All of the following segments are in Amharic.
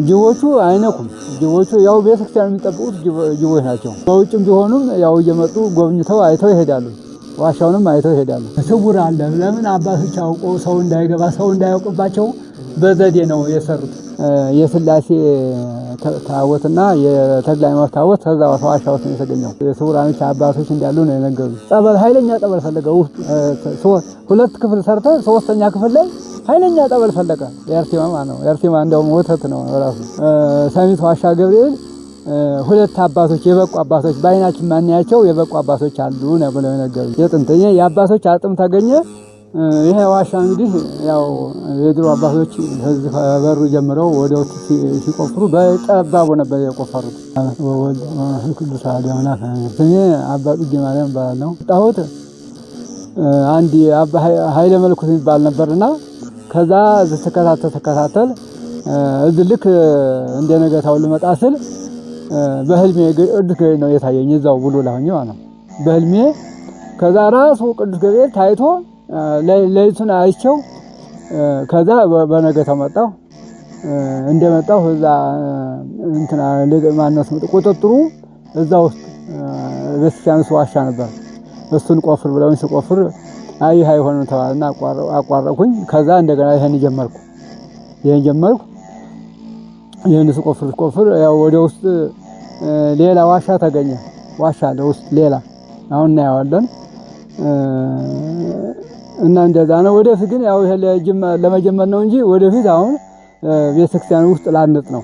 ጅቦቹ አይነኩም። ጅቦቹ ያው ቤተክርስቲያን የሚጠብቁት ጅቦች ናቸው። በውጭም ቢሆኑም ያው እየመጡ ጎብኝተው አይተው ይሄዳሉ። ዋሻውንም አይተው ይሄዳሉ። ስውር አለ። ለምን አባቶች አውቀው ሰው እንዳይገባ ሰው እንዳያውቅባቸው በዘዴ ነው የሰሩት። የስላሴ ታቦትና የተክለ ሃይማኖት ታቦት ከዛ ዋሻ ውስጥ ነው የተገኘው። የስውራኖች አባቶች እንዳሉ ነው የነገሩት። ጸበል ኃይለኛ ጸበል ፈለገ። ውስጥ ሁለት ክፍል ሰርተ ሶስተኛ ክፍል ላይ ኃይለኛ ጠበል ፈለቀ። የአርሴማ ማለት ነው። የአርሴማ እንደውም ወተት ነው ራሱ። ሰሚት ዋሻ ገብርኤል ሁለት አባቶች የበቁ አባቶች በአይናችን ማንያቸው የበቁ አባቶች አሉ ነው ብለው የነገሩ። የጥንተኛ የአባቶች አጥም ተገኘ። ይሄ ዋሻ እንግዲህ ያው የድሮ አባቶች ከዚህ ከበሩ ጀምረው ወደ ውስጥ ሲቆፍሩ በጠባቡ ነበር የቆፈሩት። ወወልድ ወመንፈስ ቅዱስ አሐዱ አምላክ። ስሜ አባ ጽጌ ማርያም እባላለሁ። ጣሁት አንድ አባ ኃይለ መለኮት የሚባል ነበርና ከዛ ተከታተል እዚህ ልክ እንደ ነገታው ልመጣ ስል በህልሜ ቅዱስ ገብርኤል ነው የታየኝ። እዛው ብሎ ላሆኝ ማለት ነው በህልሜ። ከዛ ራሱ ቅዱስ ገብርኤል ታይቶ ለይቱን አይቸው። ከዛ በነገታው መጣሁ። እንደመጣሁ እዛ እንትና ማነስ ቁጥጥሩ እዛ ውስጥ ቤተክርስቲያን ዋሻ ነበር። እሱን ቆፍር ብለውኝ ስቆፍር አይ አይሆንም ተባለና አቋረጥኩኝ። ከዛ እንደገና ይሄን ጀመርኩ። ይሄን ስቆፍር ያው ወደ ውስጥ ሌላ ዋሻ ተገኘ። ዋሻ ለውስጥ ሌላ አሁን እናየዋለን። እና እንደዛ ነው። ወደፊት ግን ያው ይሄ ለመጀመር ነው እንጂ ወደፊት አሁን ቤተክርስቲያን ውስጥ ላንጥ ነው።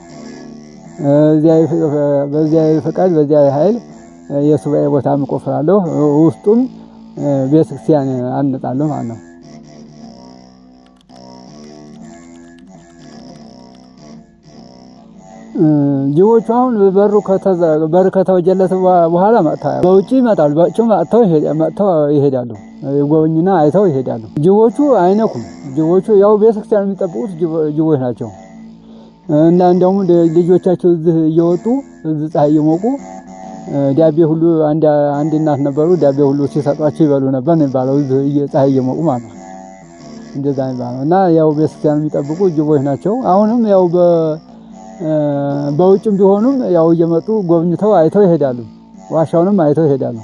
በዚያ ፈቃድ በዚያ ኃይል የሱባኤ ቦታ እቆፍራለሁ። ውስጡም ቤተክርስቲያን አንጣለሁ ማለት ነው። ጅቦቹ አሁን በር ከተወጀለት በኋላ መጥተው በውጪ ይመጣሉ። በውጪ መጥተው ይሄዳሉ። ይጎበኙና አይተው ይሄዳሉ። ጅቦቹ አይነኩም። ጅቦቹ ያው ቤተክርስቲያን የሚጠብቁት ጅቦች ናቸው። እና እንደውም ልጆቻቸው እዚህ እየወጡ እዚህ ፀሐይ እየሞቁ ዳቤ ሁሉ አንድ እናት ነበሩ። ዳቤ ሁሉ ሲሰጧቸው ይበሉ ነበር ነው የሚባለው። እዚህ ፀሐይ እየሞቁ ማለት ነው። እንደዛ ነው። እና ያው ቤተክርስቲያን የሚጠብቁ ጅቦች ናቸው። አሁንም ያው በውጭም ቢሆኑም ያው እየመጡ ጎብኝተው አይተው ይሄዳሉ። ዋሻውንም አይተው ይሄዳሉ።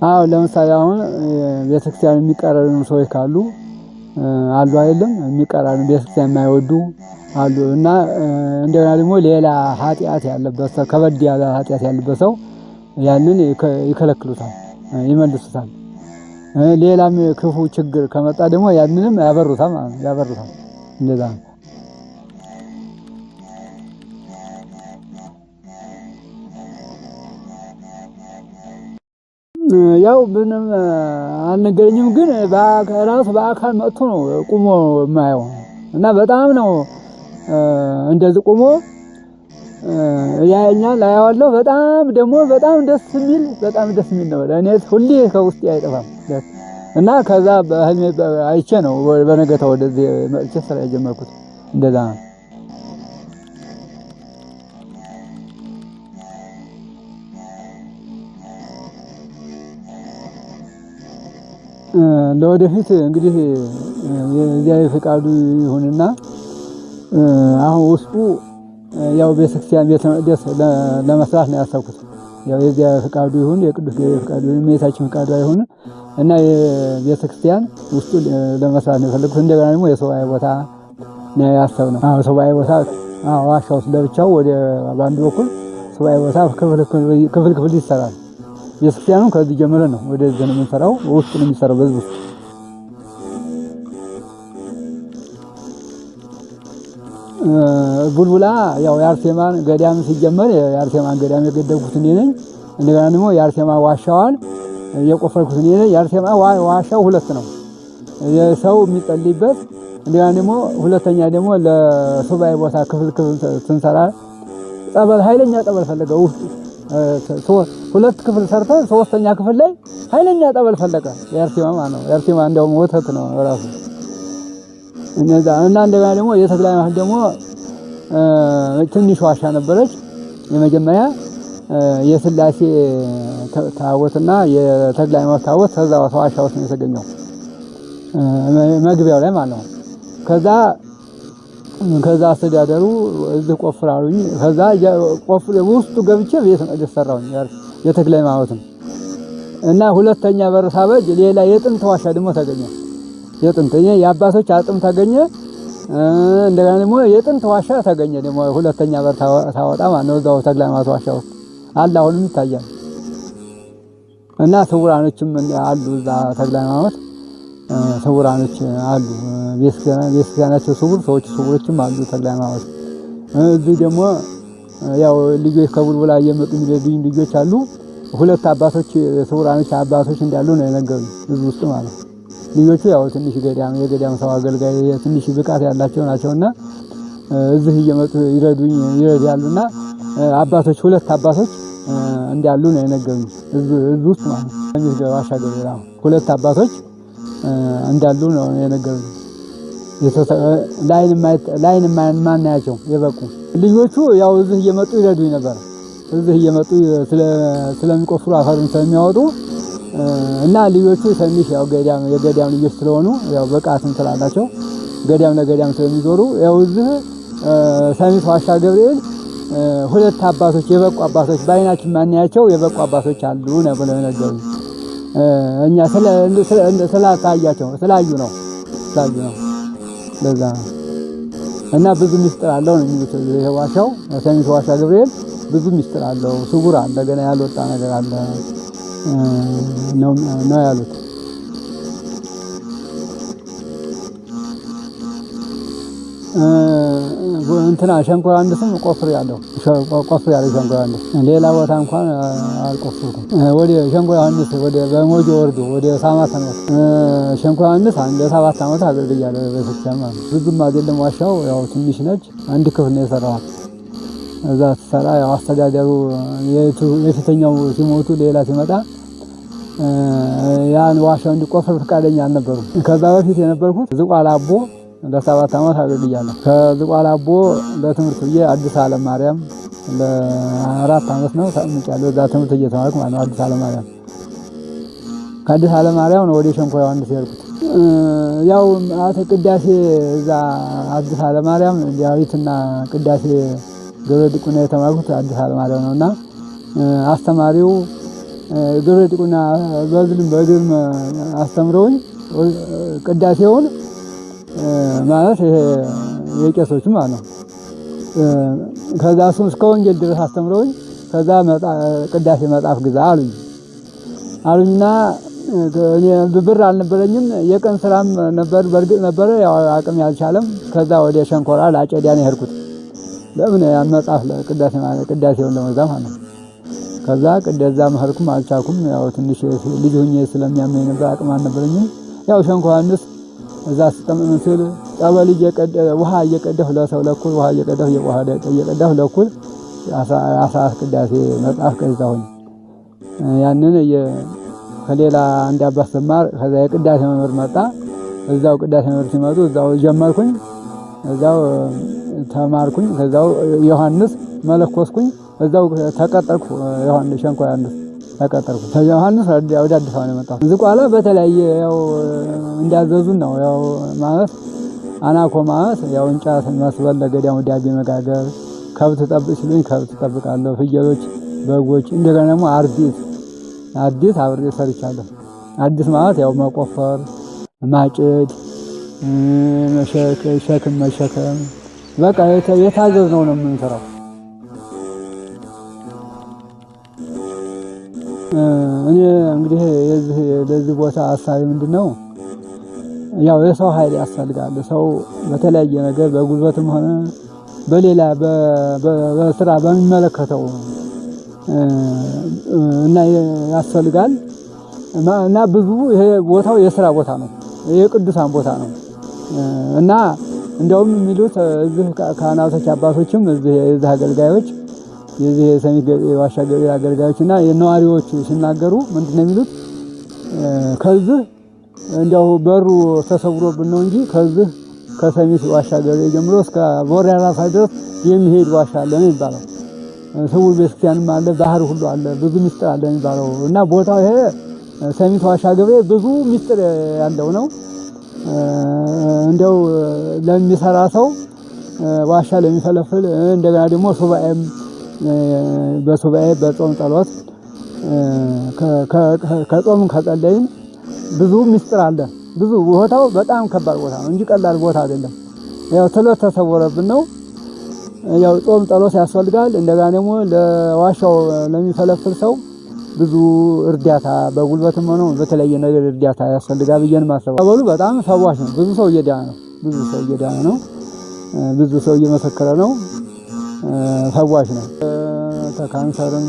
አዎ ለምሳሌ አሁን ቤተክርስቲያን የሚቀርቡ ሰዎች ካሉ አሉ አይደለም፣ የሚቀርቡ ቤተክርስቲያን የማይወዱ አሉ። እና እንደገና ደግሞ ሌላ ኃጢአት ያለበት ሰው ከበድ ያለ ኃጢአት ያለበት ሰው ያንን ይከለክሉታል፣ ይመልሱታል። ሌላም ክፉ ችግር ከመጣ ደግሞ ያንንም ያበሩታል ማለት ነው። ያበሩታል። እንደዛ ነው። ያው ምንም አልነገረኝም፣ ግን ራሱ በአካል መጥቶ ነው ቁሞ የማየው። እና በጣም ነው እንደዚህ ቁሞ ያኛል አያዋለሁ። በጣም ደስ የሚል ነው። እኔ ሁሌ ከውስጤ አይጠፋም። እና ከዛ በህልሜ አይቼ ነው በነገታው ወደዚህ መጥቼ ስራ የጀመርኩት። እንደዛ ነው። ለወደፊት እንግዲህ የእግዚአብሔር ፈቃዱ ይሁንና አሁን ውስጡ ያው ቤተክርስቲያን ቤተ መቅደስ ለመስራት ነው ያሰብኩት። ያው የእግዚአብሔር ፈቃዱ ይሁን፣ የቅዱስ ገብርኤል ፈቃዱ ይሁን፣ የእመቤታችን ፈቃዱ ይሁን እና የቤተክርስቲያን ውስጡ ለመስራት ነው የፈለኩት። እንደገና ደግሞ የሱባኤ ቦታ ነው ያሰብነው። ሱባኤ ቦታ ዋሻው ለብቻው ወደ ባንዱ በኩል ሱባኤ ቦታ ክፍል ይሰራል። ቤተክርስቲያኑ ከዚህ ጀምረን ነው ወደዚህ ነው የምንሰራው። ውስጥ ነው የሚሰራው በዚህ ውስጥ። ቡልቡላ ያው የአርሴማን ገዳም ሲጀመር የአርሴማን ገዳም የገደብኩት እኔ ነኝ። እንደገና ደግሞ የአርሴማ ዋሻዋን የቆፈርኩት እኔ ነኝ። የአርሴማ ዋሻው ሁለት ነው፣ የሰው የሚጸልይበት። እንደገና ደግሞ ሁለተኛ ደግሞ ለሱባኤ ቦታ ክፍል ስንሰራ ጸበል ኃይለኛ ጸበል ፈለገ። ውስጥ ሁለት ክፍል ሰርተ ሶስተኛ ክፍል ላይ ኃይለኛ ጠበል ፈለቀ። የአርሴማ ማለት ነው። የአርሴማ እንደውም ወተት ነው ራሱ። እና እንደገና ደግሞ የተክለ ሃይማኖት ደግሞ ትንሽ ዋሻ ነበረች። የመጀመሪያ የስላሴ ታቦትና የተክለ ሃይማኖት ታቦት ከዛ ዋሻ ውስጥ ነው የተገኘው። መግቢያው ላይ ማለት ነው። ከዛ አስተዳደሩ እዚህ ቆፍራሉኝ። ከዛ ቆፍሬ ውስጡ ገብቼ ቤት ሰራሁኝ የተክለ ሃይማኖትን እና ሁለተኛ በር ሳበጅ ሌላ የጥንት ዋሻ ደግሞ ተገኘ። የጥንት የአባቶች አጥም ተገኘ። እንደገና ደግሞ የጥንት ዋሻ ተገኘ ደግሞ ሁለተኛ በር ታወጣ ማለት ነው። እዛው ተክለ ሃይማኖት ዋሻ ውስጥ አለ አሁንም ይታያል። እና ስውራኖችም አሉ እዛ ተክለ ሃይማኖት ስውራኖች አሉ። ቤተክርስቲያናቸው ስውር ሰዎች ስውሮችም አሉ ተክለ ሃይማኖት። እዚህ ደግሞ ያው ልጆች ከቡልቡላ እየመጡ የሚረዱኝ ልጆች አሉ። ሁለት አባቶች ስውራኖች አባቶች እንዳሉ ነው የነገሩኝ እዚህ ውስጥ ማለት ነው። ልጆቹ ያው ትንሽ የገዳም ሰው አገልጋይ ትንሽ ብቃት ያላቸው ናቸውና እዚህ እየመጡ ይረዳሉና አባቶች ሁለት አባቶች እንዳሉ ነው የነገሩኝ እዚህ ውስጥ ማለት ነው። ዋሻ ገብርኤል ሁለት አባቶች እንዳሉ ነው የነገሩኝ። ላይን ማናያቸው የበቁ ልጆቹ ያው እዚህ እየመጡ ይረዱኝ ነበር። እዚህ እየመጡ ስለሚቆፍሩ አፈሩን ስለሚያወጡ እና ልጆቹ ትንሽ ያው የገዳም ልጆች ስለሆኑ ያው ብቃትም ስላላቸው ገዳም ለገዳም ስለሚዞሩ ያው እዚህ ሰሚት ዋሻ ገብርኤል ሁለት አባቶች የበቁ አባቶች በአይናችን ማናያቸው የበቁ አባቶች አሉ ነው ብለው ነገሩኝ። እኛ ስላታያቸው ስላዩ ነው ለዛ እና ብዙ ምስጢር አለው ነው የሚሉት። ዋሻው ሰሚት ዋሻ ገብርኤል ብዙ ምስጢር አለው፣ ስውር አለ፣ ገና ያልወጣ ነገር አለ ነው ያሉት። እንትና ሸንኮራ አንድስም ቆፍሬያለሁ ሸንኮራ አንድስ ሌላ ቦታ እንኳን አልቆፍርኩም። ወደ ሸንኮራ አንድስ ወደ በሞጆ ወርዶ ወደ ሳማት ነው ሸንኮራ አንድስ አንድ 7 ዓመት አገልግያለሁ በስቻማ። ብዙም አይደለም ዋሻው ያው ትንሽ ነች። አንድ ክፍል ነው የሰራው። እዛ ተሰራ ያው አስተዳደሩ የፊተኛው ሲሞቱ ሌላ ሲመጣ ያን ዋሻው እንዲቆፍር ፈቃደኛ አልነበሩም። ከዛ በፊት የነበርኩት ዝቋላ አቦ ለ7 ዓመት አገልግያለሁ። ከዝቋላ አቦ ለትምህርት ብዬ አዲስ ዓለም ማርያም ለ4 ዓመት ነው ተቀምጫለሁ። እዛ ትምህርት እየተማርኩ ማለት ነው አዲስ ዓለም ማርያም። ከአዲስ ዓለም ማርያም ነው ወደ ሸንኮራ አንድስ የሄድኩት። ያው ቅዳሴ እዛ አዲስ ዓለም ማርያም ዳዊትና ቅዳሴ ገብረ ዲቁና የተማርኩት አዲስ ዓለም ማርያም ነውና አስተማሪው ገብረ ዲቁና በግልም አስተምረውኝ ቅዳሴውን ማለት ይሄ የቄሶች ማለት ነው። ከዛ እሱም እስከ ወንጌል ድረስ አስተምረውኝ ከዛ ቅዳሴ መጽሐፍ ግዛ አሉኝና እኔ ብር አልነበረኝም። የቀን ስራም ነበር በርግጥ ነበረ ያው አቅም ያልቻለም። ከዛ ወደ ሸንኮራ ላጨዲያ ነው የሄድኩት። ለምን ያን መጽሐፍ ቅዳሴውን ለመዛም ማለት ነው። ከዛ ቅዳሴ መህርኩም አልቻልኩም። ያው ትንሽ ልጅ ሆኜ ስለሚያመኝ ነበር አቅም አልነበረኝም። ያው ሸንኮራ አንድስ እዛ ስተምንስል ጠበል ውሃ እየቀዳሁ ለሰው ለኩል ውሃ እየቀዳሁ ለኩል 14 ቅዳሴ መጽሐፍ ቀዳሁኝ። ያንን ከሌላ አንድ አባት ሰማር ከዛ የቅዳሴ መምህር መጣ። እዛው ቅዳሴ መምህር ሲመጡ እዛው ጀመርኩኝ። እዛው ተማርኩኝ። ከዛው ዮሐንስ መለኮስኩኝ። እዛው ተቀጠርኩ። ዮሐንስ ሸንኮራ አንድስ ተቀጠርኩ። ዮሐንስ ወደ አዲስ አበባ ነው የመጣው። ዝቋላ በተለያየ ያው እንዳዘዙን ነው ያው ማለት አናኮማስ ያው እንጨት መስበል ለገዳሙ ዳቤ መጋገር፣ ከብት ጠብቅ ሲሉኝ ከብት ጠብቃለሁ፣ ፍየሎች፣ በጎች እንደገና ደግሞ አዲስ አብሬ ሰርቻለሁ። አዲስ ማለት ያው መቆፈር፣ ማጭድ፣ ሸክም መሸከም በቃ የታዘዝነው ነው የምንሰራው። እኔ እንግዲህ ለዚህ ቦታ ሐሳቤ ምንድነው ያው የሰው ኃይል ያስፈልጋል። ሰው በተለያየ ነገር በጉልበትም ሆነ በሌላ በስራ በሚመለከተው እና ያስፈልጋል እና ብዙ ይሄ ቦታው የሥራ ቦታ ነው፣ የቅዱሳን ቦታ ነው እና እንደውም የሚሉት እዚህ ካህናቶች አባቶችም እዚህ አገልጋዮች የዚህ ሰሚት ዋሻ ገብርኤል አገልጋዮችና የነዋሪዎቹ ሲናገሩ ምንድነው የሚሉት ከዚህ እንደው በሩ ተሰውሮብን ነው እንጂ ከዚህ ከሰሚት ዋሻ ገብርኤል ጀምሮ እስከ ቦራ ራሳ ድረስ የሚሄድ ዋሻ አለ ነው የሚባለው። ስውር ቤተክርስቲያንም አለ፣ ባህር ሁሉ አለ፣ ብዙ ምስጢር አለ የሚባለው እና ቦታው ይሄ ሰሚት ዋሻ ገብርኤል ብዙ ምስጢር ያለው ነው። እንደው ለሚሰራ ሰው ዋሻ ለሚፈለፍል እንደገና ደግሞ ሱባኤም በሱባኤ በጾም ጸሎት ከጾም ከጸለይን ብዙ ምስጢር አለ። ብዙ ቦታው በጣም ከባድ ቦታ ነው እንጂ ቀላል ቦታ አይደለም። ያው ትሎት ተሰወረብን ነው። ያው ጾም ጸሎት ያስፈልጋል። እንደገና ደግሞ ለዋሻው ለሚፈለፍል ሰው ብዙ እርዳታ በጉልበትም ሆነ በተለያየ ነገር እርዳታ ያስፈልጋል ብዬ ነው የማስበው። ጸበሉ በጣም ፈዋሽ ነው። ብዙ ሰው እየዳነ ነው። ብዙ ሰው እየመሰከረ ነው። ፈዋሽ ነው። ከካንሰርም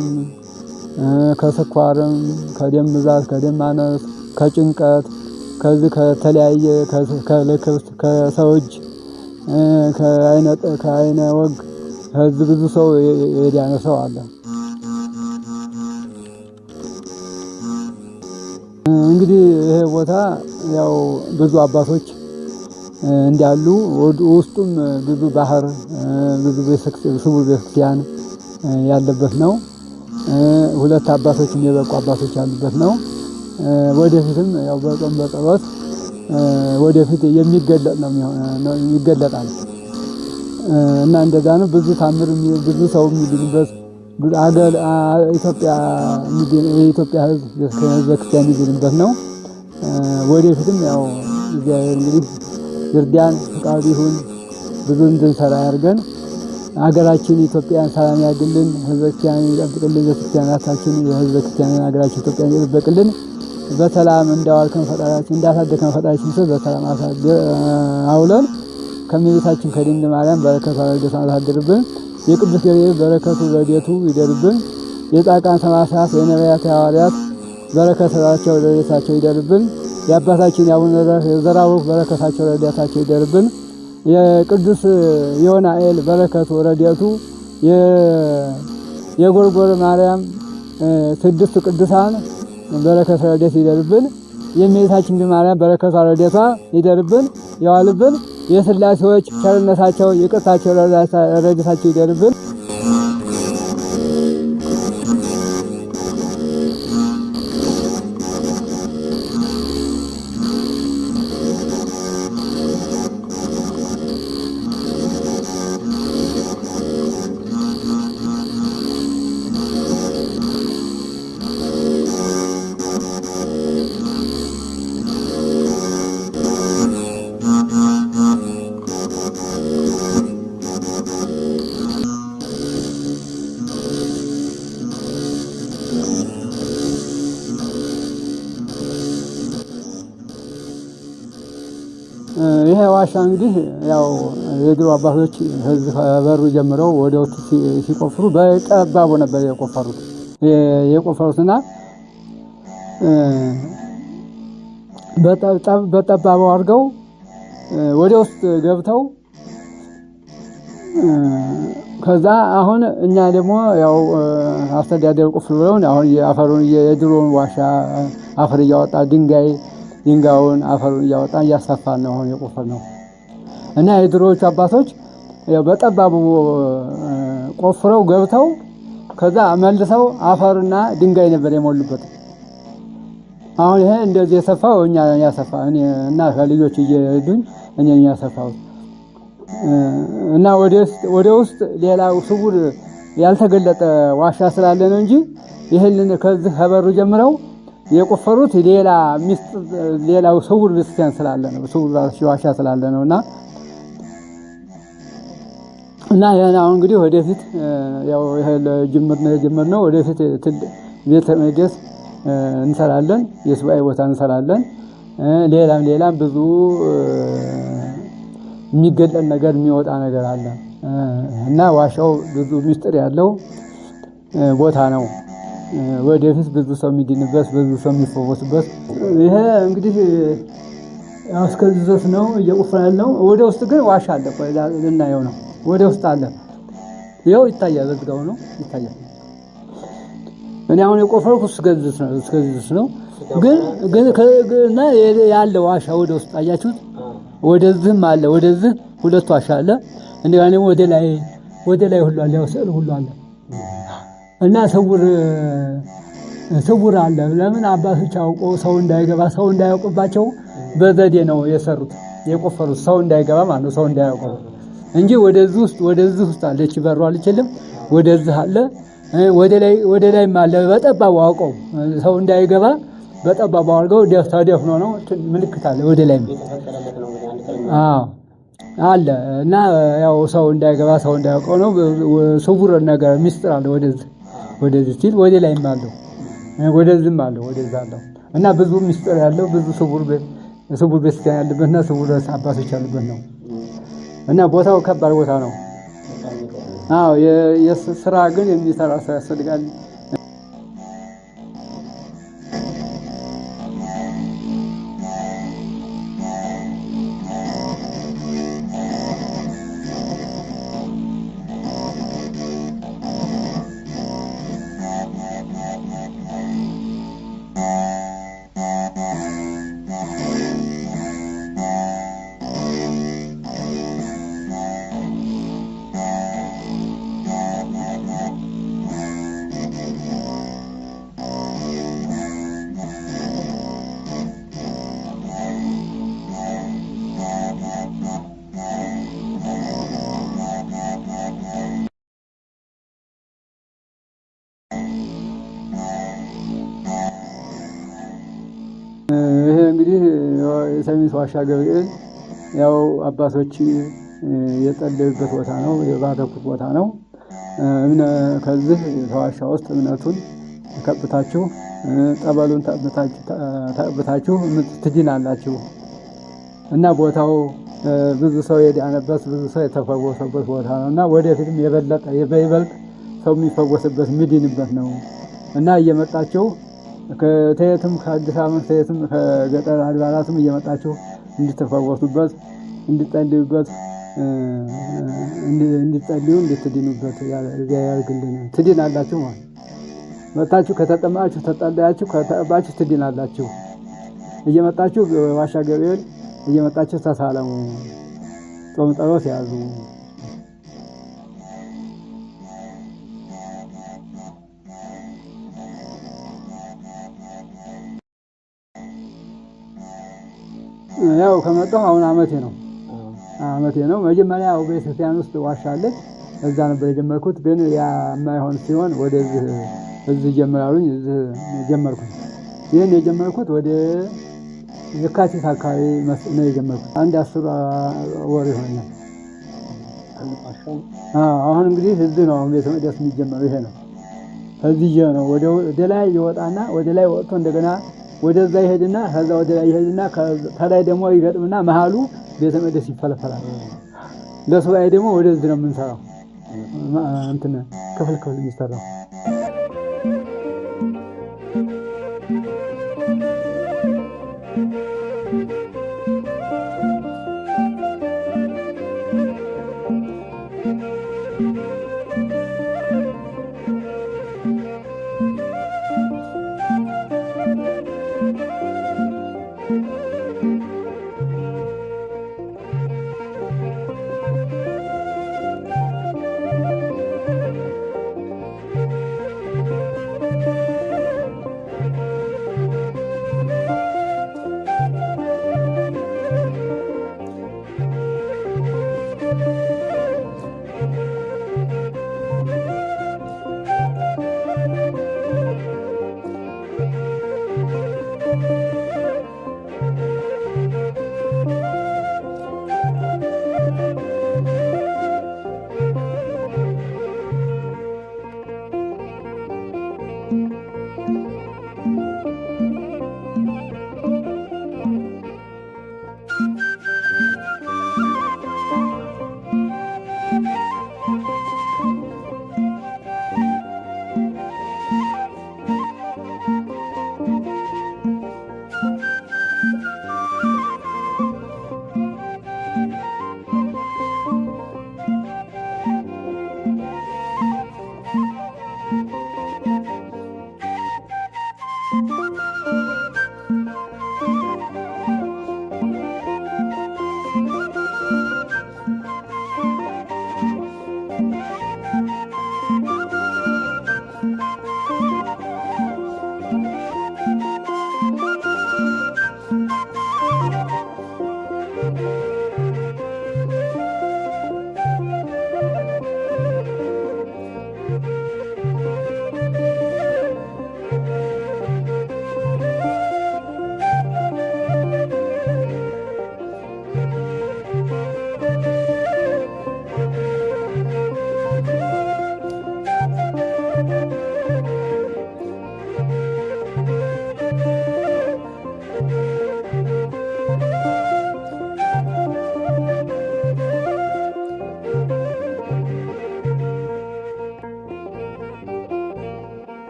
ከስኳርም ከደም ብዛት ከደም ማነስ ከጭንቀት ከዚህ ከተለያየ ከልክፍት ከሰው እጅ ከአይነ ወግ ከዚህ ብዙ ሰው የዳነ ሰው አለ። እንግዲህ ይሄ ቦታ ያው ብዙ አባቶች እንዳሉ ውስጡም ብዙ ባህር ብዙ ስውር ቤተክርስቲያን ያለበት ነው። ሁለት አባቶችም የበቁ አባቶች ያሉበት ነው። ወደፊትም ያው በጾም በጸሎት ወደፊት የሚገለጥ ነው ይገለጣል እና እንደዛ ነው። ብዙ ታምር ብዙ ሰው የሚድንበት አገር የኢትዮጵያ ሕዝብ ክርስቲያን የሚድንበት ነው። ወደፊትም ያው እግዚአብሔር እንግዲህ ይርዳን፣ ፈቃዱ ይሁን፣ ብዙ እንድንሰራ ያድርገን። ሀገራችን ኢትዮጵያን ሰላም ያድርግልን፣ ሕዝበ ክርስቲያንን ይጠብቅልን፣ ቤተክርስቲያናችን የሕዝበ ክርስቲያንን ሀገራችን ኢትዮጵያን ይጠብቅልን። በሰላም እንዳዋልከን ፈጣሪያችን እንዳሳደከን ፈጣሪያችን ስለ በሰላም አውለን ከእመቤታችን ከድንግል ማርያም በረከቷ ረድኤቷ ያሳድርብን። የቅዱስ ገብርኤል በረከቱ ረድኤቱ ይደርብን። የጻድቃን ሰማዕታት የነቢያት ሐዋርያት በረከታቸው ረድኤታቸው ይደርብን። የአባታችን የአቡነ ዘርአብሩክ በረከታቸው ረድኤታቸው ይደርብን። የቅዱስ ዮናኤል በረከቱ ረድኤቱ የጎርጎር ማርያም ስድስቱ ቅዱሳን በረከት ረድኤት ይደርብን። የእመቤታችን ድንግል ማርያም በረከቷ ረድኤቷ ይደርብን ይዋልብን። የሥላሴዎች ቸርነታቸው ይቅርታቸው ረድኤታቸው ይደርብን። ይሄ ዋሻ እንግዲህ ያው የድሮ አባቶች ከዚህ ከበሩ ጀምረው ወደ ውስጥ ሲቆፍሩ በጠባቡ ነበር የቆፈሩትና በጠባቡ አድርገው ወደ ውስጥ ገብተው ከዛ አሁን እኛ ደግሞ ያው አስተዳደር ቁፍር ብለውን አሁን የአፈሩን የድሮውን ዋሻ አፈር እያወጣ ድንጋዩን አፈሩን እያወጣ እያሰፋን ነው አሁን የቆፈርነው። እና የድሮዎቹ አባቶች ያው በጠባቡ ቆፍረው ገብተው ከዛ መልሰው አፈርና ድንጋይ ነበር የሞሉበት። አሁን ይሄ እንደዚህ የሰፋው እኛ ያሰፋ እና ከልጆች እየሄዱኝ እኛ ያሰፋው እና ወደ ውስጥ ሌላው ስውር ያልተገለጠ ዋሻ ስላለ ነው እንጂ ይሄንን ከዚህ ከበሩ ጀምረው የቆፈሩት ሌላው ስውር ቤተክርስቲያን ስላለ ነው። ስውር ዋሻ ስላለ ነውና ያን አሁን እንግዲህ ወደፊት ያው ይሄ ለጅምር ነው። ወደፊት ቤተ መቅደስ እንሰራለን፣ የሱባኤ ቦታ እንሰራለን። ሌላም ብዙ የሚገለጥ ነገር የሚወጣ ነገር አለ እና ዋሻው ብዙ ምስጢር ያለው ቦታ ነው። ወደፊት ብዙ ሰው የሚድንበት ብዙ ሰው የሚፈወስበት ይሄ እንግዲህ ያው እስከዚህ ድረስ ነው እየቆፈርን ያለው። ወደ ውስጥ ግን ዋሻ አለ። ቆይ ልናየው ነው። ወደ ውስጥ አለ። ይኸው ይታያል። በዝጋው ነው ይታያል። እኔ አሁን የቆፈርኩት እስከዚህ ድረስ ነው። ግን ያለ ዋሻ ወደ ውስጥ አያችሁት? ወደዚህም አለ። ወደዚህ ሁለት ዋሻ አለ። እንደገና ደግሞ ወደ ላይ ሁሉ አለ። ያው ስዕል ሁሉ አለ እና ስውር አለ። ለምን አባቶች አውቆ ሰው እንዳይገባ ሰው እንዳያውቅባቸው በዘዴ ነው የሰሩት የቆፈሩት ሰው እንዳይገባ ማለት ነው ሰው እንዳያውቀው እንጂ ወደዚህ ውስጥ አለች በሩ አልችልም ወደዚህ አለ ወደ ላይ አለ በጠባቡ አውቀው ሰው እንዳይገባ በጠባቡ አድርገው ተደፍኖ ነው ምልክት አለ ወደ ላይ አለ እና ያው ሰው እንዳይገባ ሰው እንዳያውቀው ነው ስውር ነገር ሚስጥር አለ ወደዚህ ሲል ወደ ላይም አለው ወደዚህም አለው ወደዛ አለው እና ብዙ ሚስጥር ያለው ብዙ ስውር ቤት ያለበትና ስውር አባቶች ያሉበት ነው እና ቦታው ከባድ ቦታ ነው። አዎ የስራ ግን የሚሰራ ሰው ያስፈልጋል። ይሄ እንግዲህ የሰሜን ዋሻ ገብርኤል ያው አባቶች የጸለዩበት ቦታ ነው የባረኩት ቦታ ነው። ከዚህ ተዋሻ ውስጥ እምነቱን ከብታችሁ ጠበሉን ተብታችሁ ትድናላችሁ እና ቦታው ብዙ ሰው የዳነበት ብዙ ሰው የተፈወሰበት ቦታ ነውና ወደፊትም በይበልጥ ሰው የሚፈወስበት የሚድንበት ነው እና እየመጣችሁ ከየትም ከአዲስ አበባ ከየትም ከገጠር አድባራትም እየመጣችሁ እንድትፈወሱበት እንድትጸልዩበት እንድትጸልዩ እንድትድኑበት ያርግልን። ትድናላችሁ ማለት መጣችሁ ከተጠማችሁ ተጸልያችሁ ከተባችሁ ትድናላችሁ። እየመጣችሁ ዋሻ ገብርኤል እየመጣችሁ ተሳለሙ፣ ጾም ጸሎት ያዙ። ያው ከመጣሁ አሁን አመቴ ነው። መጀመሪያ ቤተክርስቲያን ውስጥ ዋሻ አለች እዛ ነበር የጀመርኩት። ግን ያ የማይሆን ሲሆን እዚህ ጀመራሉኝ እዚህ ጀመርኩት። ይሄን የጀመርኩት ወደ የካቲት አካባቢ ነው የጀመርኩት። አንድ 10 ወር ይሆናል። አሁን እንግዲህ እዚህ ነው ቤተ መቅደስ የሚጀመረው። ይሄ ነው እዚህ ነው ወደ ላይ ይወጣና ወደ ላይ ወጥቶ እንደገና ወደዛ ይሄድና ከዛ ወደ ላይ ይሄድና ከላይ ደግሞ ይገጥምና መሃሉ ቤተ መቅደስ ይፈለፈላል። ለሱባኤ ደግሞ ወደዚህ ነው የምንሰራው። ክፍል የሚሰራው